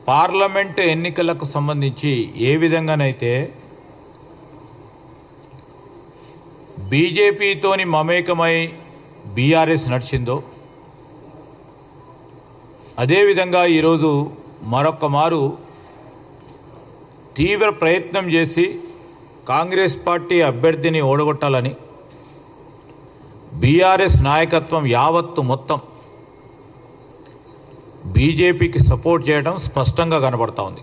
Parliament ఎన్నికలకు సంబంధించి ఏ విధంగానైతే బీజేపీతోని మమేకమై బీఆర్ఎస్ నడిచిందో అదేవిధంగా ఈరోజు మరొక మారు తీవ్ర ప్రయత్నం చేసి కాంగ్రెస్ పార్టీ అభ్యర్థిని ఓడగొట్టాలని బీఆర్ఎస్ నాయకత్వం యావత్తు మొత్తం బీజేపీకి సపోర్ట్ చేయడం స్పష్టంగా కనబడతా ఉంది.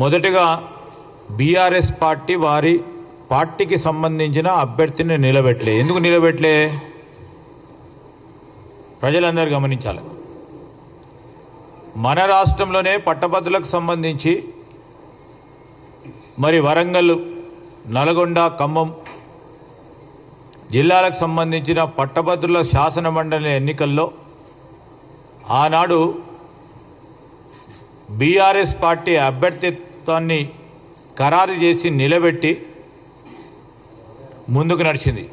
మొదటగా బీఆర్ఎస్ పార్టీ వారి పార్టీకి సంబంధించిన అభ్యర్థిని నిలబెట్టలే. ఎందుకు నిలబెట్టలే? ప్రజలందరూ గమనించాలి. మన రాష్ట్రంలోనే పట్టభద్రులకు సంబంధించి మరి వరంగల్, నల్గొండ, ఖమ్మం జిల్లాలకు సంబంధించిన పట్టభద్రుల శాసన మండలి ఎన్నికల్లో ఆనాడు బీఆర్ఎస్ పార్టీ అభ్యర్థిత్వాన్ని ఖరారు చేసి నిలబెట్టి ముందుకు నడిచింది.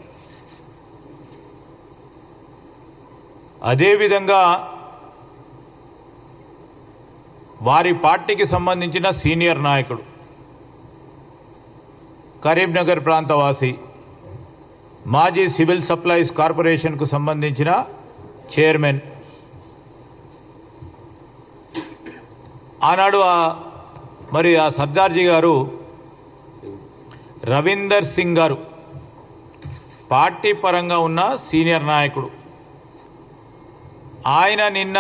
అదేవిధంగా వారి పార్టీకి సంబంధించిన సీనియర్ నాయకుడు, కరీంనగర్ ప్రాంతవాసి, మాజీ సివిల్ సప్లైస్ కార్పొరేషన్కు సంబంధించిన చైర్మన్, ఆనాడు మరి ఆ సర్దార్జీ గారు రవీందర్ సింగ్ గారు పార్టీ పరంగా ఉన్న సీనియర్ నాయకుడు. ఆయన నిన్న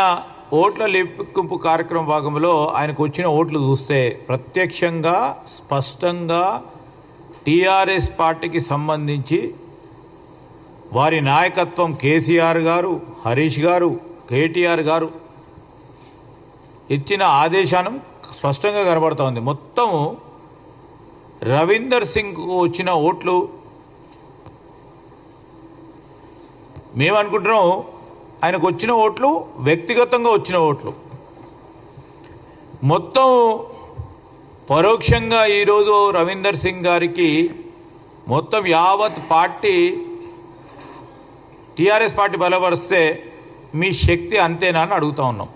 ఓట్ల లెక్కింపు కార్యక్రమం భాగంలో ఆయనకు వచ్చిన ఓట్లు చూస్తే ప్రత్యక్షంగా స్పష్టంగా టీఆర్ఎస్ పార్టీకి సంబంధించి వారి నాయకత్వం కేసీఆర్ గారు, హరీష్ గారు, కేటీఆర్ గారు ఇచ్చిన ఆదేశానం స్పష్టంగా కనబడుతూ ఉంది. మొత్తం రవీందర్ సింగ్ వచ్చిన ఓట్లు మేమనుకుంటున్నాం ఆయనకు వచ్చిన ఓట్లు వ్యక్తిగతంగా వచ్చిన ఓట్లు మొత్తం పరోక్షంగా ఈరోజు రవీందర్ సింగ్ గారికి మొత్తం యావత్ పార్టీ టీఆర్ఎస్ పార్టీ బలపరిస్తే మీ శక్తి అంతేనా అని అడుగుతా ఉన్నాం.